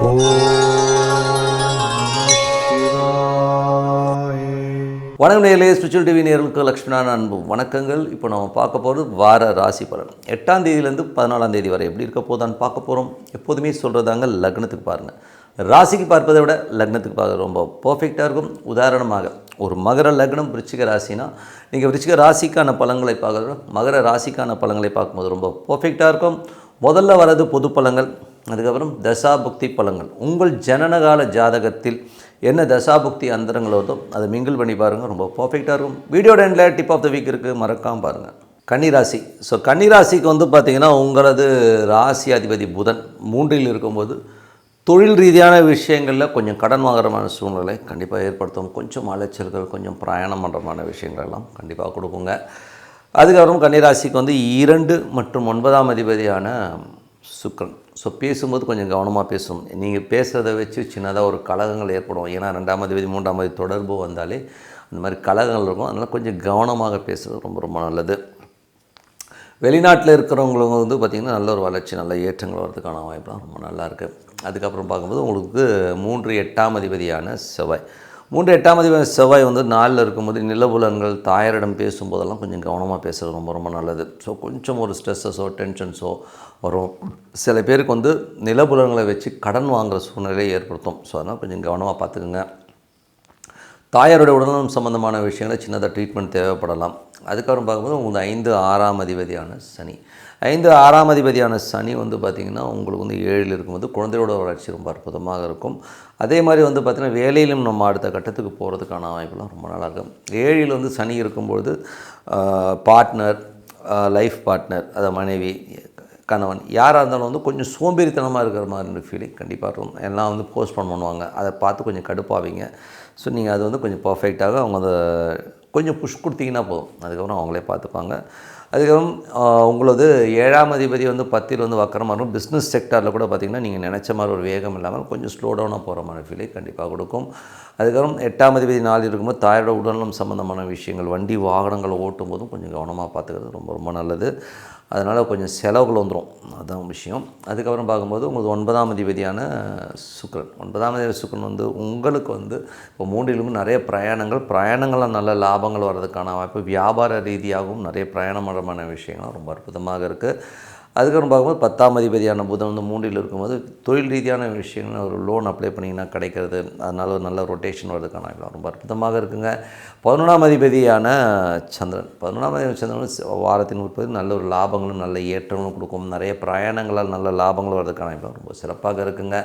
ஓம் சிவாய. வணக்கம் நேயர்களே, ஸ்பிரிச்சுவல் டிவி நேயர்களுக்கு லக்ஷ்மணான அன்பு வணக்கங்கள். இப்போ நம்ம பார்க்க போகிறது வார ராசி பலன். 8ஆம் தேதியிலேருந்து 14ஆம் தேதி வரை எப்படி இருக்க போதான்னு பார்க்க போகிறோம். எப்போதுமே சொல்கிறதாங்க, லக்னத்துக்கு பாருங்கள். ராசிக்கு பார்ப்பதை விட லக்னத்துக்கு பார்க்க ரொம்ப பர்ஃபெக்டாக இருக்கும். உதாரணமாக ஒரு மகர லக்னம் விருச்சிக ராசினா நீங்கள் விருச்சிக ராசிக்கான பலன்களை பார்க்குறது மகர ராசிக்கான பலன்களை பார்க்கும்போது ரொம்ப பர்ஃபெக்டாக இருக்கும். முதல்ல வர்றது பொது பலன்கள், அதுக்கப்புறம் தசாபுக்தி பலன்கள். உங்கள் ஜனனகால ஜாதகத்தில் என்ன தசாபுக்தி அந்தரங்கள் வருதோ அதை மிங்கிள் பண்ணி பாருங்கள், ரொம்ப பர்ஃபெக்டாக இருக்கும். வீடியோட எண்டில் டிப் ஆஃப் த வீக் இருக்குது, மறக்காமல் பாருங்கள். கன்னிராசி. ஸோ கன்னிராசிக்கு பார்த்திங்கன்னா உங்களது ராசி அதிபதி புதன் 3இல் இருக்கும்போது தொழில் ரீதியான விஷயங்களில் கொஞ்சம் கடன் வாங்குறமான சூழ்நிலை கண்டிப்பாக ஏற்படுத்தும். கொஞ்சம் அலைச்சல்கள், கொஞ்சம் பிரயாணம் பண்ணுறமான விஷயங்கள் எல்லாம் கண்டிப்பாக கொடுக்குங்க. அதுக்கப்புறம் கன்னிராசிக்கு 2 மற்றும் 9ஆம் அதிபதியான சுக்கிரன். ஸோ பேசும்போது கொஞ்சம் கவனமாக பேசணும். நீங்கள் பேசுகிறத வச்சு சின்னதாக ஒரு கலகங்கள் ஏற்படும். ஏன்னா 2ஆம் அதிபதி 3ஆம் அதிபதி தொடர்பு வந்தாலே அந்த மாதிரி கலகங்கள் இருக்கும். அதனால் கொஞ்சம் கவனமாக பேசுகிறது ரொம்ப ரொம்ப நல்லது. வெளிநாட்டில் இருக்கிறவங்களுக்கு பார்த்திங்கன்னா நல்ல ஒரு வளர்ச்சி, நல்ல ஏற்றங்கள் வரதுக்கான வாய்ப்புலாம் ரொம்ப நல்லாயிருக்கு. அதுக்கப்புறம் பார்க்கும்போது உங்களுக்கு 3 8ஆம் அதிபதியான செவ்வாய். 3 8ஆம் அதிபதியான செவ்வாய் 4இல் இருக்கும்போது நிலபுலன்கள் தாயாரிடம் பேசும்போதெல்லாம் கொஞ்சம் கவனமாக பேசுகிறது ரொம்ப ரொம்ப நல்லது. ஸோ கொஞ்சம் ஒரு ஸ்ட்ரெஸ்ஸஸோ டென்ஷன்ஸோ வரும். சில பேருக்கு நிலபுலன்களை வச்சு கடன் வாங்குகிற சூழ்நிலையை ஏற்படுத்தும். ஸோ அதனால் கொஞ்சம் கவனமாக பார்த்துக்குங்க. தாயாருடைய உடல்நலம் சம்மந்தமான விஷயங்களை சின்னதாக ட்ரீட்மெண்ட் தேவைப்படலாம். அதுக்கப்புறம் பார்க்கும்போது உங்களுக்கு 5 6ஆம் அதிபதியான சனி. 5 6ஆம் அதிபதியான சனி பார்த்திங்கன்னா உங்களுக்கு 7இல் இருக்கும்போது குழந்தையோட வளர்ச்சி ரொம்ப அற்புதமாக இருக்கும். அதே மாதிரி பார்த்திங்கன்னா வேலையிலும் நம்ம அடுத்த கட்டத்துக்கு போகிறதுக்கான வாய்ப்புலாம் ரொம்ப நல்லாயிருக்கும். 7இல் சனி இருக்கும்பொழுது பார்ட்னர், லைஃப் பார்ட்னர், அதை மனைவி, கணவன் யாராக இருந்தாலும் கொஞ்சம் சோம்பேறித்தனமாக இருக்கிற மாதிரி ஃபீலிங் கண்டிப்பாக இருக்கும். எல்லாம் போஸ்ட்போன் பண்ணுவாங்க, அதை பார்த்து கொஞ்சம் கடுப்பாவீங்க. ஸோ நீங்கள் அது கொஞ்சம் பர்ஃபெக்டாக அவங்க அதை கொஞ்சம் புஷ் கொடுத்தீங்கன்னா போதும், அதுக்கப்புறம் அவங்களே பார்த்துப்பாங்க. அதுக்கப்புறம் உங்களது 7ஆம் அதிபதி 10இல் வக்கரமாக இருக்கும். பிஸ்னஸ் செக்டாரில் கூட பார்த்திங்கன்னா நீங்கள் நினச்ச மாதிரி ஒரு வேகம் இல்லாமல் கொஞ்சம் ஸ்லோ டவுனாக போகிற மாதிரி ஃபீலிங் கண்டிப்பாக கொடுக்கும். அதுக்கப்புறம் 8ஆம் அதிபதி 4 இருக்கும்போது தாயோட உடல்நலம் சம்மந்தமான விஷயங்கள், வண்டி வாகனங்களை ஓட்டும் போதும் கொஞ்சம் கவனமாக பார்த்துக்கிறது ரொம்ப ரொம்ப நல்லது. அதனால் கொஞ்சம் செலவுகள் வந்துடும், அதுதான் விஷயம். அதுக்கப்புறம் பார்க்கும்போது உங்களுக்கு 9ஆம் அதிபதியான சுக்கிரன். 9ஆம் அதிபதி சுக்கிரன் உங்களுக்கு இப்போ 3இலும் நிறைய பிரயாணங்கள்லாம் நல்ல லாபங்கள் வர்றதுக்கான வாய்ப்பு. வியாபார ரீதியாகவும் நிறைய பிரயாணமான விஷயங்கள்லாம் ரொம்ப அற்புதமாக இருக்குது. அதுக்கப்புறம் பார்க்கும்போது 10ஆம் அதிபதியான புதன் 3இல் இருக்கும்போது தொழில் ரீதியான விஷயங்கள், ஒரு லோன் அப்ளை பண்ணிங்கன்னா கிடைக்கிறது, அதனால் ஒரு நல்ல ரொட்டேஷன் வர்றதுக்கான வாய்ப்பு ரொம்ப அற்புதமாக இருக்குங்க. 11ஆம் அதிபதியான சந்திரன். 11ஆம் அதிபதி சந்திரன் வாரத்தின் உற்பத்தி நல்ல ஒரு லாபங்களும் நல்ல ஏற்றங்களும் கொடுக்கும். நிறைய பிரயாணங்களால் நல்ல லாபங்கள் வர்றதுக்கான வாய்ப்பு ரொம்ப சிறப்பாக இருக்குங்க.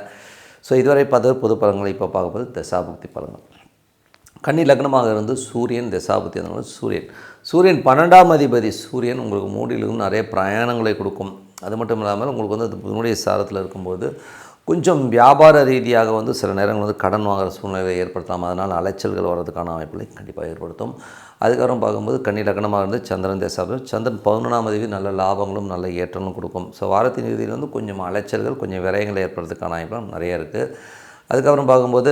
ஸோ இதுவரை பார்த்து பொது பலன்களை இப்போ பார்க்கும்போது தசாபுக்தி பலன்கள். கன்னி லக்னமாக இருந்து சூரியன் தசாபுக்தி சூரியன் 12ஆம் அதிபதி சூரியன் உங்களுக்கு 3இலும் நிறைய பிரயாணங்களை கொடுக்கும். அது மட்டும் இல்லாமல் உங்களுக்கு அது புதனுடைய சாரத்தில் இருக்கும்போது கொஞ்சம் வியாபார ரீதியாக சில நேரங்கள் கடன் வாங்குகிற சூழ்நிலையை ஏற்படுத்தலாம். அதனால் அலைச்சல்கள் வர்றதுக்கான வாய்ப்புகளை கண்டிப்பாக ஏற்படுத்தும். அதுக்கப்புறம் பார்க்கும்போது கன்னி லக்னமாக இருந்து சந்திரன் தசாபுக்தி. சந்திரன் 11ஆம் அதிபதி நல்ல லாபங்களும் நல்ல ஏற்றங்களும் கொடுக்கும். ஸோ வாரத்தின் இறுதியில் கொஞ்சம் அலைச்சல்கள், கொஞ்சம் விரயங்களை ஏற்படுறதுக்கான வாய்ப்புலாம் நிறைய இருக்குது. அதுக்கப்புறம் பார்க்கும்போது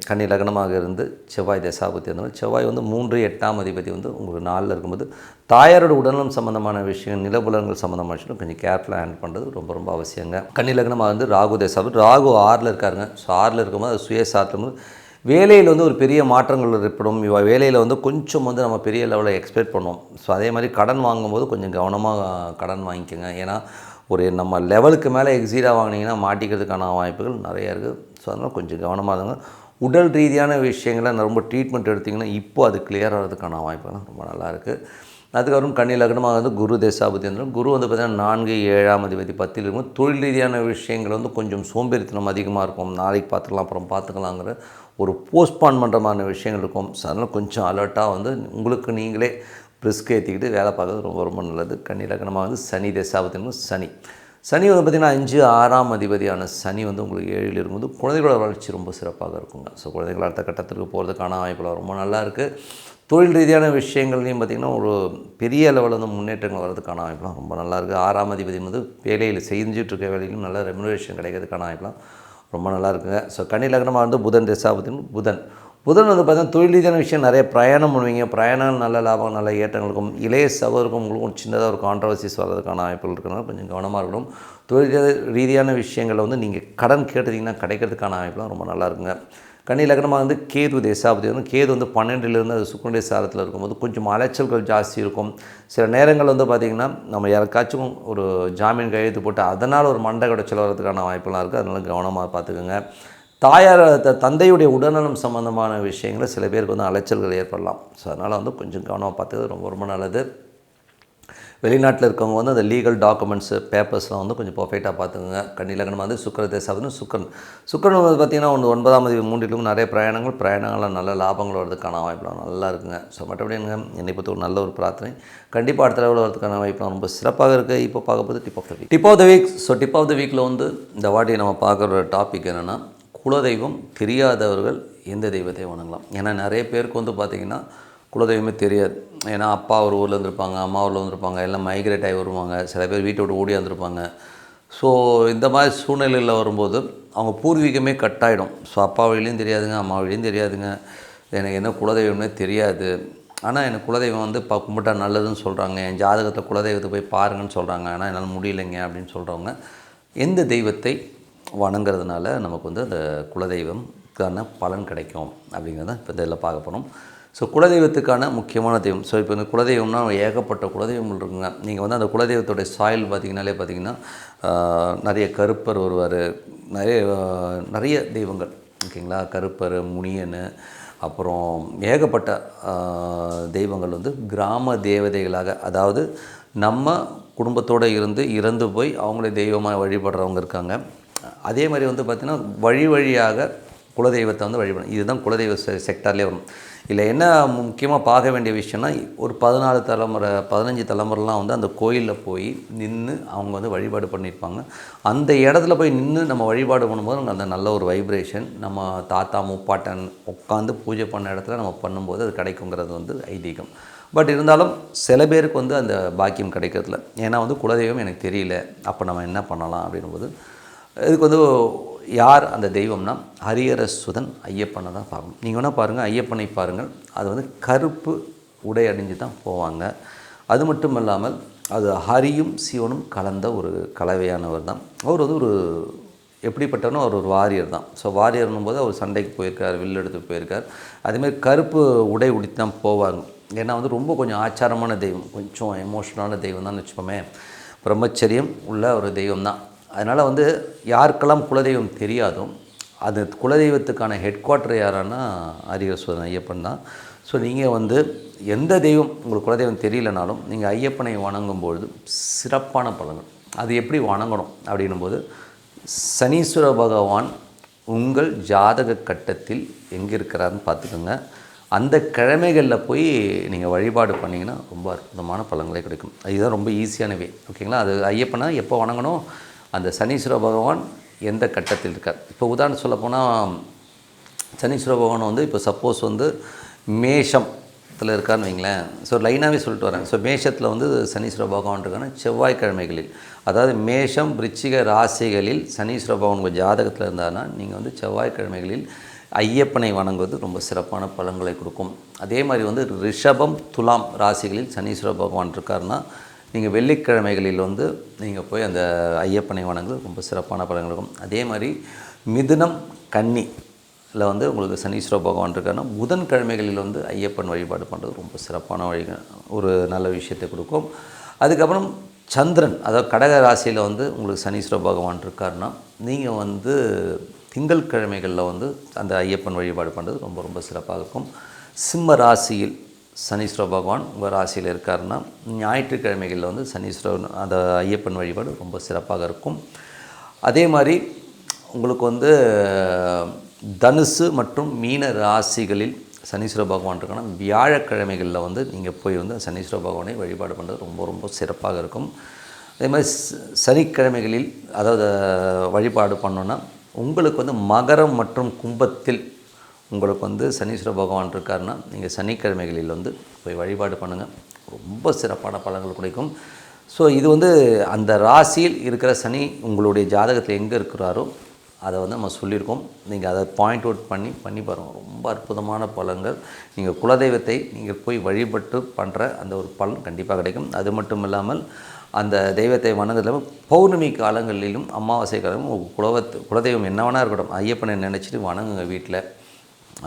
கன்னி லக்னமாக இருந்து செவ்வாய் தசாபுக்தி செவ்வாய் 3 8ஆம் அதிபதி உங்களுக்கு 4இல் இருக்கும்போது தாயாரோட உடல்நலம் சம்மந்தமான விஷயம், நிலபுலன்கள் சம்மந்தமான விஷயம் கொஞ்சம் கேர்ஃபுல்லாக ஹேண்டில் பண்ணுறது ரொம்ப ரொம்ப அவசியங்க. கன்னி லக்னமாக ராகு தசாபுக்தி. ராகு 6இல் இருக்காருங்க. ஸோ 6இல் இருக்கும்போது அது சுயசாத்திரம் வேலையில் ஒரு பெரிய மாற்றங்கள் ஏற்படும். வேலையில் கொஞ்சம் நம்ம பெரிய லெவலில் எக்ஸ்பெக்ட் பண்ணுவோம். ஸோ அதே மாதிரி கடன் வாங்கும்போது கொஞ்சம் கவனமாக கடன் வாங்கிக்கோங்க. ஏன்னா ஒரு நம்ம லெவலுக்கு மேலே எக்ஸீடாக வாங்கினீங்கன்னா மாட்டிக்கிறதுக்கான வாய்ப்புகள் நிறைய இருக்குது. ஸோ அதனால் கொஞ்சம் கவனமாக இருங்க. உடல் ரீதியான விஷயங்களை ரொம்ப ட்ரீட்மெண்ட் எடுத்திங்கன்னா இப்போ அது கிளியர் ஆகிறதுக்கான வாய்ப்புகள்லாம் ரொம்ப நல்லாயிருக்கு. அதுக்கப்புறம் கன்னி லக்னமாக குரு தசாபுக்தி குரு பார்த்திங்கன்னா 4 7ஆம் அதிபதி 10இல் இருக்கும். தொழில் ரீதியான விஷயங்கள் கொஞ்சம் சோம்பேறித்தனம் அதிகமாக இருக்கும். நாளைக்கு பார்த்துக்கலாம், அப்புறம் பார்த்துக்கலாங்கிற ஒரு போஸ்ட்பான் பண்ணுறமான விஷயங்கள் இருக்கும். ஸோ அதனால் கொஞ்சம் அலர்ட்டாக உங்களுக்கு நீங்களே ரிஸ்க் ஏற்றிக்கிட்டு வேலை பார்க்குறது ரொம்ப ரொம்ப நல்லது. கன்னி லக்னமாக சனி தசாபுக்தி சனி பார்த்திங்கன்னா 5 6ஆம் அதிபதியான சனி உங்களுக்கு 7இல் இருக்கும்போது குழந்தைகளோட வளர்ச்சி ரொம்ப சிறப்பாக இருக்குங்க. ஸோ குழந்தைகள் அடுத்த கட்டத்திற்கு போகிறதுக்கான வாய்ப்புகள் ரொம்ப நல்லாயிருக்கு. தொழில் ரீதியான விஷயங்கள்லையும் பார்த்திங்கன்னா ஒரு பெரிய லெவலில் முன்னேற்றங்கள் வர்றதுக்கான வாய்ப்புலாம் ரொம்ப நல்லாயிருக்கு. 6ஆம் அதிபதி வேலையில் செஞ்சுட்ருக்க வேலையிலும் நல்ல ரெமுனரேஷன் கிடைக்கிறதுக்கான வாய்ப்புலாம் ரொம்ப நல்லா இருக்குங்க. ஸோ கன்னி லக்னமாக புதன் தசாபுக்தி புதன் புதன் வந்து பார்த்தீங்கன்னா தொழில் ரீதியான விஷயம் நிறைய பிரயாணம் பண்ணுவீங்க. பிரயாணம் நல்ல லாபம், நல்ல ஏற்றங்கள் இருக்கும். இளைய சகோதரருக்கும் உங்களுக்கும் சின்னதாக ஒரு கான்ட்ரவர்சிஸ் வர்றதுக்கான வாய்ப்புகள் இருக்கிறனால கொஞ்சம் கவனமாக இருக்கணும். தொழில் ரீதியான விஷயங்களில் வந்து நீங்கள் கடன் கேட்டதிங்கன்னா கிடைக்கிறதுக்கான வாய்ப்புலாம் ரொம்ப நல்லா இருக்குங்க. கன்னி லக்னமாக வந்து கேது தேசாபதி வந்து கேது வந்து 12லேருந்து அது சுக்கிரனுடைய சாரத்தில் இருக்கும்போது கொஞ்சம் அலைச்சல்கள் ஜாஸ்தி இருக்கும். சில நேரங்கள் வந்து பார்த்திங்கன்னா நம்ம யாருக்காச்சும் ஒரு ஜாமீன் கையெழுத்து போட்டு அதனால் ஒரு மண்டை உடைச்சல் வர்றதுக்கான வாய்ப்புலாம் இருக்குது. அதனால் கவனமாக பார்த்துக்கோங்க. தாயார் தந்தையுடைய உடல்நலம் சம்மந்தமான விஷயங்களில் சில பேருக்கு வந்து அலைச்சல்கள் ஏற்படலாம். ஸோ அதனால் வந்து கொஞ்சம் கவனமாக பார்த்துக்கிறது ரொம்ப ரொம்ப நல்லது. வெளிநாட்டில் இருக்கவங்க வந்து அந்த லீகல் டாக்குமெண்ட்ஸு பேப்பர்ஸ்லாம் வந்து கொஞ்சம் பர்ஃபெக்டாக பார்த்துக்குங்க. கன்னி லக்னம் வந்து சுக்கிர தேசாபதினு சுக்கிரன் வந்து பார்த்திங்கன்னா 9ஆம் தேதி 3லும் நிறைய பிரயாணங்களில் நல்ல லாபங்கள் வரதுக்கான வாய்ப்புலாம் நல்லா இருக்குங்க. ஸோ மற்றபடி என்னை பொறுத்த ஒரு நல்ல ஒரு பிரார்த்தனை கண்டிப்பாக அடுத்த லெவலில் வரதுக்கான வாய்ப்புலாம் ரொம்ப சிறப்பாக இருக்குது. இப்போ பார்க்க போது tip of the week. So tip of the வீக்கில் வந்து இந்த வாட்டி நம்ம பார்க்குற டாபிக் என்னென்னா, குலதெய்வம் தெரியாதவர்கள் எந்த தெய்வத்தை வணங்கலாம். ஏன்னா நிறைய பேருக்கு வந்து பார்த்திங்கன்னா குலதெய்வமே தெரியாது. ஏன்னா அப்பா ஒரு ஊரில் இருந்திருப்பாங்க, அம்மா ஊரில் இருந்திருப்பாங்க, எல்லாம் மைக்ரேட் ஆகி வருவாங்க. சில பேர் வீட்டை விட்டு ஓடி வந்திருப்பாங்க. ஸோ இந்த மாதிரி சூழ்நிலையில் வரும்போது அவங்க பூர்வீகமே கட்டாயிடும். ஸோ அப்பா வழியிலையும் தெரியாதுங்க, அம்மா வழியும் தெரியாதுங்க, எனக்கு என்ன குலதெய்வம்னே தெரியாது. ஆனால் எனக்கு குலதெய்வம் வந்து கும்பிட்டா நல்லதுன்னு சொல்கிறாங்க, என் ஜாதகத்தை குலதெய்வத்தை போய் பாருங்கன்னு சொல்கிறாங்க, ஆனால் என்னால் முடியலைங்க அப்படின்னு சொல்கிறவங்க எந்த தெய்வத்தை வணங்குறதுனால நமக்கு வந்து அந்த குலதெய்வம்க்கான பலன் கிடைக்கும் அப்படிங்கிறத இப்போ இதில் பார்க்க போகிறோம். ஸோ குலதெய்வத்துக்கான முக்கியமான தெய்வம். ஸோ இப்போ இந்த குலதெய்வம்னா ஏகப்பட்ட குலதெய்வங்கள் இருக்குங்க. நீங்கள் வந்து அந்த குலதெய்வத்துடைய சாயில் பார்த்திங்கன்னா நிறைய கருப்பர் வருவார், நிறைய தெய்வங்கள் ஓகேங்களா. கருப்பர், முனியன், அப்புறம் ஏகப்பட்ட தெய்வங்கள் வந்து கிராம தேவதைகளாக, அதாவது நம்ம குடும்பத்தோடு இறந்து போய் அவங்களே தெய்வமாக வழிபடுறவங்க இருக்காங்க. அதே மாதிரி வந்து பார்த்திங்கன்னா வழியாக குலதெய்வத்தை வந்து வழிபடணும். இதுதான் குலதெய்வ செக்டார்லேயே வரும். இல்லை என்ன முக்கியமாக பார்க்க வேண்டிய விஷயம்னா, ஒரு 14 தலைமுறை 15 தலைமுறைலாம் வந்து அந்த கோயிலில் போய் நின்று அவங்க வந்து வழிபாடு பண்ணியிருப்பாங்க. அந்த இடத்துல போய் நின்று நம்ம வழிபாடு பண்ணும்போது நமக்கு அந்த நல்ல ஒரு வைப்ரேஷன் நம்ம தாத்தா முப்பாட்டன் உட்காந்து பூஜை பண்ண இடத்துல நம்ம பண்ணும்போது அது கிடைக்குங்கிறது வந்து ஐதீகம். பட் இருந்தாலும் சில பேருக்கு வந்து அந்த பாக்கியம் கிடைக்கிறதில்ல. ஏன்னா வந்து குலதெய்வம் எனக்கு தெரியல, அப்போ நம்ம என்ன பண்ணலாம் அப்படின்னும்போது இதுக்கு வந்து யார் அந்த தெய்வம்னா ஹரிஹர சுதன் ஐயப்பனை தான் பார்க்கணும். நீங்கள் வேணால் பாருங்கள், ஐயப்பனை பாருங்கள், அது வந்து கருப்பு உடை அணிஞ்சு தான் போவாங்க. அது மட்டும் இல்லாமல் அது ஹரியும் சிவனும் கலந்த ஒரு கலவையானவர் தான். அவர் வந்து ஒரு எப்படிப்பட்டவனோ அவர் ஒரு வாரியர் தான். ஸோ வாரியர்னும் போது அவர் சண்டைக்கு போயிருக்கார், வில் எடுத்து போயிருக்கார். அதேமாதிரி கருப்பு உடை உடுத்தி தான் போவாங்க. ஏன்னா வந்து ரொம்ப கொஞ்சம் ஆச்சாரமான தெய்வம், கொஞ்சம் எமோஷனலான தெய்வம் தான் வச்சுப்போமே. பிரம்மச்சரியம் உள்ள ஒரு தெய்வம் தான். அதனால் வந்து யாருக்கெல்லாம் குலதெய்வம் தெரியாதோ அது குலதெய்வத்துக்கான ஹெட் குவார்ட்டர் யாரானா ஹரிஹர சுதன் ஐயப்பன் தான். ஸோ நீங்கள் வந்து எந்த தெய்வம் உங்களுக்கு குலதெய்வம் தெரியலனாலும் நீங்கள் ஐயப்பனை வணங்கும்பொழுது சிறப்பான பலன்கள். அது எப்படி வணங்கணும் அப்படின்னும்போது, சனீஸ்வர பகவான் உங்கள் ஜாதக கட்டத்தில் எங்கே இருக்கிறாருன்னு பார்த்துக்கோங்க. அந்த கிழமைகளில் போய் நீங்கள் வழிபாடு பண்ணிங்கன்னா ரொம்ப அற்புதமான பலன்களே கிடைக்கும். இதுதான் ரொம்ப ஈஸியான வே ஓகேங்களா. அது ஐயப்பனை எப்போ வணங்கணும், அந்த சனீஸ்வர பகவான் எந்த கட்டத்தில் இருக்கார். இப்போ உதாரணம் சொல்லப்போனால் சனீஸ்வர பகவான் வந்து இப்போ சப்போஸ் வந்து மேஷத்தில் இருக்காருன்னு வைங்களேன். ஸோ லைனாகவே சொல்லிட்டு வரேன். ஸோ மேஷத்தில் வந்து சனீஸ்வர பகவான் இருக்கான செவ்வாய்க்கிழமைகளில், அதாவது மேஷம் விருச்சிக ராசிகளில் சனீஸ்வர பகவான் உங்கள் ஜாதகத்தில் இருந்தார்னா நீங்கள் வந்து செவ்வாய்க்கிழமைகளில் ஐயப்பனை வணங்குவது ரொம்ப சிறப்பான பலன்களை கொடுக்கும். அதே மாதிரி வந்து ரிஷபம் துலாம் ராசிகளில் சனீஸ்வர பகவான் இருக்காருன்னா நீங்கள் வெள்ளிக்கிழமைகளில் வந்து நீங்கள் போய் அந்த ஐயப்பனை வணங்குறது ரொம்ப சிறப்பான பலன்கள் இருக்கும். அதே மாதிரி மிதுனம் கன்னியில் வந்து உங்களுக்கு சனீஸ்வர பகவான் இருக்காருன்னா புதன்கிழமைகளில் வந்து ஐயப்பன் வழிபாடு பண்ணுறது ரொம்ப சிறப்பான ஒரு நல்ல விஷயத்தை கொடுக்கும். அதுக்கப்புறம் சந்திரன், அதாவது கடக ராசியில் வந்து உங்களுக்கு சனீஸ்வர பகவான் இருக்காருன்னா நீங்கள் வந்து திங்கள் கிழமைகளில் வந்து அந்த ஐயப்பன் வழிபாடு பண்ணுறது ரொம்ப ரொம்ப சிறப்பாக இருக்கும். சிம்ம ராசியில் சனீஸ்வர பகவான் உங்கள் ராசியில் இருக்காருன்னா ஞாயிற்றுக்கிழமைகளில் வந்து சனீஸ்வரன் அந்த ஐயப்பன் வழிபாடு ரொம்ப சிறப்பாக இருக்கும். அதே மாதிரி உங்களுக்கு வந்து தனுசு மற்றும் மீன ராசிகளில் சனீஸ்வர பகவான் இருக்கான்னா வியாழக்கிழமைகளில் வந்து நீங்கள் போய் வந்து சனீஸ்வர பகவானை வழிபாடு பண்ணுறது ரொம்ப ரொம்ப சிறப்பாக இருக்கும். அதே மாதிரி சனிக்கிழமைகளில் அதாவது வழிபாடு பண்ணோன்னா உங்களுக்கு வந்து மகரம் மற்றும் கும்பத்தில் உங்களுக்கு வந்து சனீஸ்வர பகவான் இருக்காருன்னா நீங்கள் சனிக்கிழமைகளில் வந்து போய் வழிபாடு பண்ணுங்கள், ரொம்ப சிறப்பான பலன்கள் கிடைக்கும். ஸோ இது வந்து அந்த ராசியில் இருக்கிற சனி உங்களுடைய ஜாதகத்தில் எங்கே இருக்கிறாரோ அதை வந்து நம்ம சொல்லியிருக்கோம். நீங்கள் அதை பாயிண்ட் அவுட் பண்ணி பாருங்கள். ரொம்ப அற்புதமான பலன்கள். நீங்கள் குலதெய்வத்தை நீங்கள் போய் வழிபட்டு பண்ணுற அந்த ஒரு பலன் கண்டிப்பாக கிடைக்கும். அது மட்டும் இல்லாமல் அந்த தெய்வத்தை வணங்குறதுல பௌர்ணமி காலங்களிலும் அமாவாசை காலங்களும் குலதெய்வம் என்ன வேணா இருக்கட்டும், ஐயப்பனை நினச்சிட்டு வணங்குங்க வீட்டில்.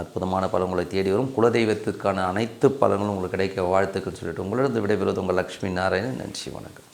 அற்புதமான பலன்களை தேடி வரும். குலதெய்வத்திற்கான அனைத்து பலன்களும் உங்களுக்கு கிடைக்க வாழ்த்துக்கள் சொல்லிட்டு உங்களிடம் விடைபெறுவது உங்கள் லக்ஷ்மி நாராயணன். நன்றி, வணக்கம்.